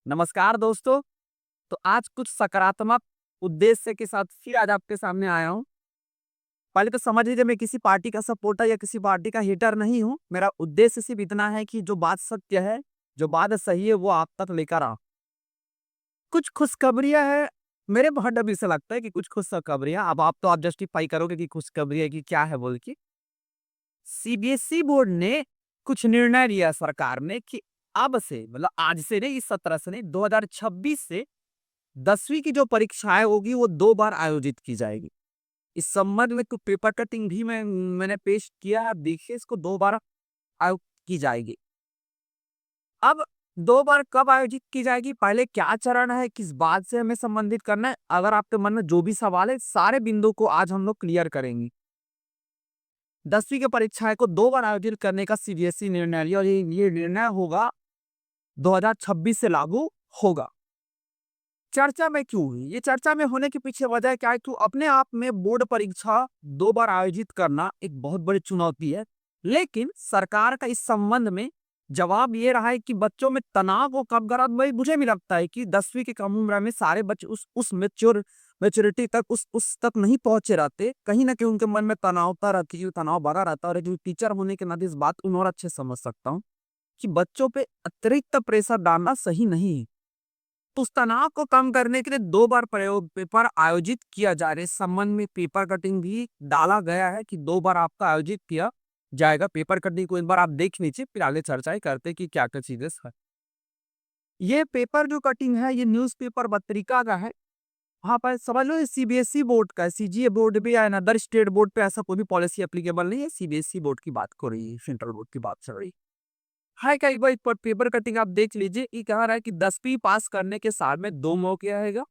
नमस्कार दोस्तों। तो आज कुछ सकारात्मक उद्देश्य के साथ फिर आज आपके सामने आया हूँ। पहले तो समझ लीजिए मैं किसी पार्टी का सपोर्टर या किसी पार्टी का हेटर नहीं हूँ। मेरा उद्देश्य सिर्फ इतना है कि जो बात सत्य है, जो बात सही है वो आप तक लेकर आऊँ। कुछ खुशखबरियाँ हैं, मेरे बहुत डर से लगता है कि कुछ खुशखबरियाँ अब आप जस्टिफाई करोगे कि खुशखबरियाँ की क्या है बोल के। सीबीएसई बोर्ड ने कुछ निर्णय लिया सरकार ने कि अब से मतलब आज से नहीं, इस सत्र से नहीं, 2026 से 10वीं की जो परीक्षाएँ होगी वो 2 बार आयोजित की जाएगी। इस संबंध में कुछ पेपर कटिंग भी मैंने पेश किया है। आप देखिए इसको 2 बार आयोजित की जाएगी। अब 2 बार कब आयोजित की जाएगी, पहले क्या चरण है, किस बात से हमें संबंधित करना है, अगर आपके मन में जो भी सवाल है सारे बिंदु को आज हम लोग क्लियर करेंगे। 10वीं की परीक्षाएँ को 2 बार आयोजित करने का सीबीएसई निर्णय लिया और ये निर्णय होगा 2026 से लागू होगा। चर्चा में क्यों हुई? ये चर्चा में होने के पीछे वजह क्या है? कि अपने आप में बोर्ड परीक्षा 2 बार आयोजित करना एक बहुत बड़ी चुनौती है। लेकिन सरकार का इस संबंध में जवाब ये रहा है कि बच्चों में तनाव को कम करा। भाई मुझे भी लगता है कि 10वीं की कम उम्र में सारे बच्चे उस मैच्योरिटी तक उस तक नहीं पहुंचे रहते। कहीं न कहीं उनके मन में तनावता रहती है, तनाव बना रहता है और जो टीचर होने के नाते इस बात को और अच्छे समझ सकता हूँ कि बच्चों पे अतिरिक्त प्रेशर डालना सही नहीं है। तो उस तनाव को कम करने के लिए 2 बार प्रयोग पेपर आयोजित किया जा रहा है। इस संबंध में पेपर कटिंग भी डाला गया है कि 2 बार आपका आयोजित किया जाएगा। पेपर कटिंग को एक बार आप देख लीजिए, फिर आगे चर्चाएँ करते हैं कि क्या-क्या चीज़ें है। ये पेपर जो कटिंग है, ये न्यूज़पेपर पत्रिका का है। हाँ, पर समझ लो ये सीबीएसई बोर्ड का है। सीजीए बोर्ड पे या अदर स्टेट बोर्ड पे ऐसा कोई भी पॉलिसी एप्लीकेबल नहीं है। सीबीएसई बोर्ड की बात हो रही है, सेंट्रल बोर्ड की बात चल रही है। हाय का एक बार पेपर कटिंग आप देख लीजिए। ये कह रहा है कि 10वीं पास करने के साल में 2 मौके आएगा।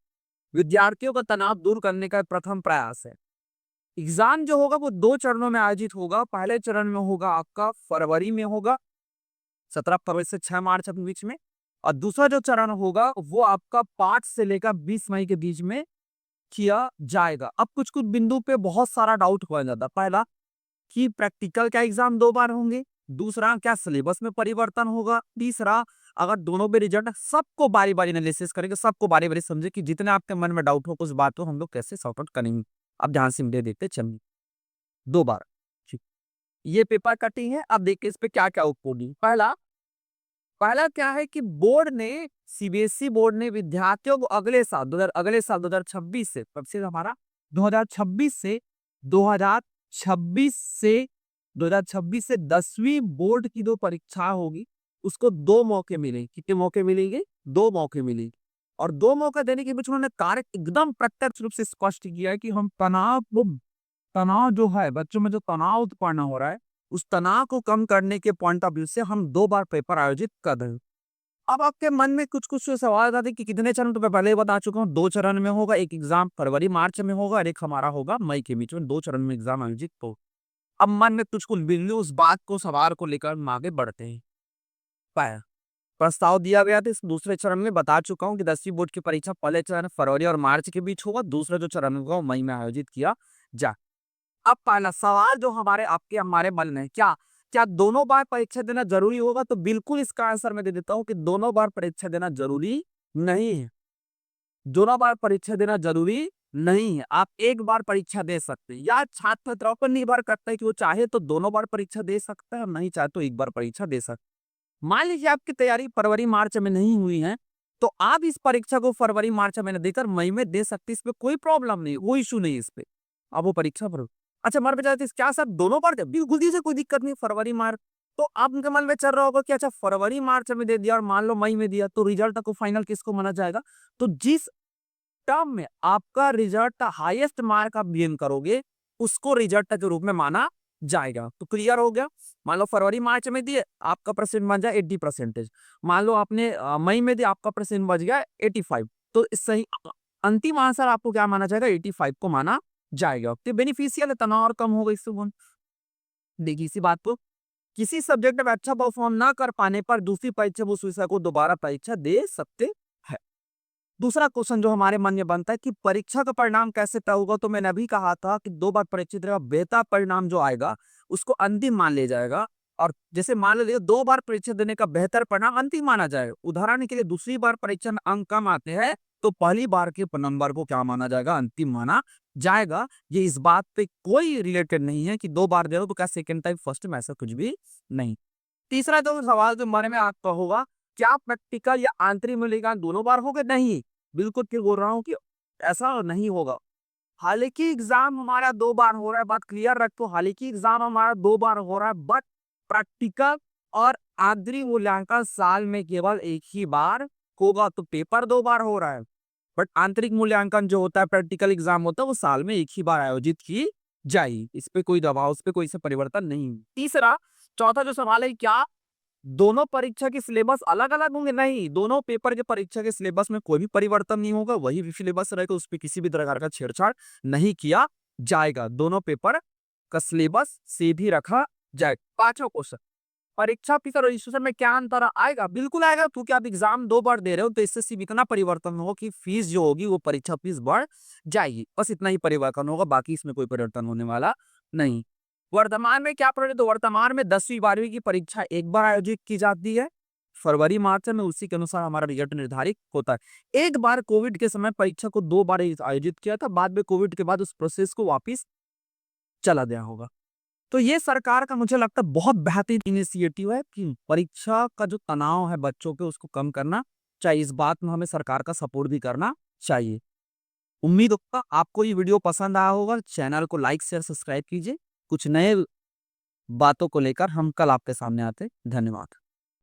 विद्यार्थियों का तनाव दूर करने का प्रथम प्रयास है। एग्जाम जो होगा वो 2 चरणों में आयोजित होगा। पहले चरण में होगा आपका फरवरी में होगा, 17 फरवरी से 6 मार्च के बीच में। और दूसरा जो चरण होगा वो आपका 5 से लेकर 20 मई के बीच में किया जाएगा। अब कुछ-कुछ बिंदु पे बहुत सारा डाउट हो जाता है। पहला कि प्रैक्टिकल का एग्जाम 2 बार होंगे। दूसरा क्या सिलेबस में परिवर्तन होगा। तीसरा अगर दोनों में रिजल्ट सबको बारी-बारी एनालिसिस करेंगे, सबको बारी-बारी समझे कि जितने आपके मन में डाउट हो उस बात को हम लोग कैसे सॉर्ट आउट करेंगे। अब ध्यान से मुझे देखते चलिए 2 बार। ठीक। ये पेपर कटिंग है। अब देखिए इस पे क्या-क्या कोडिंग। पहला पहला क्या है कि बोर्ड ने सीबीएसई बोर्ड ने विद्यार्थियों को अगले साल 2026 से कब से हमारा 2026 से 2026 से 2026 से 10वीं बोर्ड की जो परीक्षा होगी उसको 2 मौके मिलेंगे। कितने मौके मिलेंगे? 2 मौके मिलेंगे। और 2 मौका देने के बीच उन्होंने कार्य एकदम प्रत्यक्ष रूप से स्पष्ट किया है कि हम तनाव जो है बच्चों में जो तनाव उत्पन्न हो रहा है उस तनाव को कम करने के पॉइंट ऑफ व्यू से हम 2 बार पेपर आयोजित कर रहे हैं। अब आपके मन में कुछ-कुछ सवाल आते हैं कि कितने चरण तो मैं पहले ही बता चुका हूँ। 2 चरण में होगा, एक एग्ज़ाम फरवरी-मार्च में होगा और एक हमारा होगा मई के बीच में। 2 चरण में एग्ज़ाम आयोजित हो। अब मन में कुछ-कुछ बिंदु उस बात को सवाल को लेकर हम आगे बढ़ते हैं। पाया प्रस्ताव दिया गया था इस दूसरे चरण में बता चुका हूँ कि 10वीं बोर्ड की परीक्षा पहले चरण फरवरी और मार्च के बीच होगा, दूसरा जो चरण होगा वो मई में आयोजित किया जा। अब पहला सवाल जो हमारे मन में है, क्या क्या दोनों बार परीक्षा देना ज़रूरी होगा? तो बिल्कुल इसका आंसर मैं दे देता हूँ कि दोनों बार परीक्षा देना ज़रूरी नहीं है। दोनों बार परीक्षा देना ज़रूरी नहीं है। आप एक बार परीक्षा दे सकते हैं या छात्र-छात्राओं पर निर्भर करता है कि वो चाहे तो दोनों बार परीक्षा दे सकता है और नहीं चाहे तो एक बार परीक्षा दे सकता है। मान लीजिए आपकी तैयारी फरवरी-मार्च में नहीं हुई है, तो आप इस परीक्षा को फरवरी-मार्च में देकर मई में दे सकते हैं। इसमें कोई प्रॉब्लम नहीं है, कोई इश्यू नहीं है इस पे। आप वो परीक्षा भरो। अच्छा मन में जाते क्या सर दोनों बार दे? बिल्कुल दीजिए कोई दिक्कत नहीं फरवरी-मार्च। तो आपके मन में चल रहा होगा कि अच्छा फरवरी-मार्च में दे दिया और मान लो मई में दिया तो रिजल्ट को फाइनल किसको माना जाएगा? तो जिस टर्म में आपका रिजल्ट हाईएस्ट मार्क आप गेन करोगे, उसको रिजल्ट के रूप में माना जाएगा। तो क्लियर हो गया? मान लो फरवरी-मार्च में दिए, आपका परसेंट बन जाए 80%। मान लो आपने मई में दिया, आपका परसेंट बच गया 85। तो सही अंतिम आंसर आपको क्या माना जाएगा? 85 को माना जाएगा। तो बेनिफिशियल है, तनाव और कम होगा इससे वो। देखिए इसी बात को किसी सब्जेक्ट में अच्छा परफॉर्म ना कर पाने पर दूसरी परीक्षा में उस विषय को दोबारा परीक्षा दे सकते हैं। दूसरा क्वेश्चन जो हमारे मन में बनता है कि परीक्षा का परिणाम कैसे तय होगा? तो मैंने अभी कहा था कि 2 बार परीक्षित रहेगा, बेहतर परिणाम जो आएगा उसको अंतिम मान लिया जाएगा और जैसे मान लीजिए 2 बार परीक्षा देने का बेहतर परिणाम अंतिम माना जाए। उदाहरण के लिए दूसरी बार परीक्षा में अंक कम आते हैं, तो पहली बार के नंबर को क्या माना जाएगा? अंतिम माना जाएगा। ये इस बात पे कोई रिलेटेड नहीं है कि 2 बार दे रहे हो तो क्या सेकंड टाइम फर्स्ट में, ऐसा कुछ भी नहीं। तीसरा जो सवाल जो मन में आपका होगा, क्या प्रैक्टिकल या आंतरिक मूल्यांकन दोनों बार होगा? नहीं, बिल्कुल फिर बोल रहा हूँ कि ऐसा नहीं होगा। हालांकि एग्जाम हमारा 2 बार हो रहा है, बात क्लियर रखो, हालांकि एग्जाम हमारा 2 बार हो रहा है, बट प्रैक्टिकल और आंतरिक मूल्यांकन साल में केवल एक ही बार होगा। तो पेपर 2 बार हो रहा है, बट आंतरिक मूल्यांकन जो होता है, प्रैक्टिकल एग्जाम होता है, वो साल में एक ही बार आयोजित की जाएगी। इस पे कोई दबाव, उस पे कोई से परिवर्तन नहीं। तीसरा, चौथा जो सवाल है, क्या दोनों परीक्षा के सिलेबस अलग-अलग होंगे? नहीं, दोनों पेपर के परीक्षा के सिलेबस में कोई भी परिवर्तन नहीं होगा, वही भी सिलेबस रहेगा, उस पे किसी भी प्रकार का छेड़छाड़ नहीं किया जाएगा। दोनों पेपर का सिलेबस सेम ही रखा जाएगा। पांचवा क्वेश्चन, परीक्षा फीस और रजिस्ट्रेशन में क्या अंतर आएगा? बिल्कुल आएगा, क्योंकि आप एग्जाम 2 बार दे रहे हो, तो इससे सिर्फ इतना परिवर्तन होगा कि फीस जो होगी वो परीक्षा फीस बढ़ जाएगी। बस इतना ही परिवर्तन होगा, बाकी इसमें कोई परिवर्तन होने वाला नहीं। वर्तमान में क्या पढ़े? तो वर्तमान में 10वीं 12वीं की परीक्षा एक बार आयोजित की जाती है, फरवरी मार्च में, उसी के अनुसार हमारा रिजल्ट निर्धारित होता है। एक बार कोविड के समय परीक्षा को 2 बार आयोजित किया था, बाद में कोविड के बाद उस प्रोसेस को वापिस चला गया होगा। तो ये सरकार का मुझे लगता है बहुत बेहतरीन इनिशिएटिव है कि परीक्षा का जो तनाव है बच्चों के, उसको कम करना चाहिए। इस बात में हमें सरकार का सपोर्ट भी करना चाहिए। उम्मीद होगा आपको ये वीडियो पसंद आया होगा। चैनल को लाइक शेयर सब्सक्राइब कीजिए। कुछ नए बातों को लेकर हम कल आपके सामने आते हैं। धन्यवाद।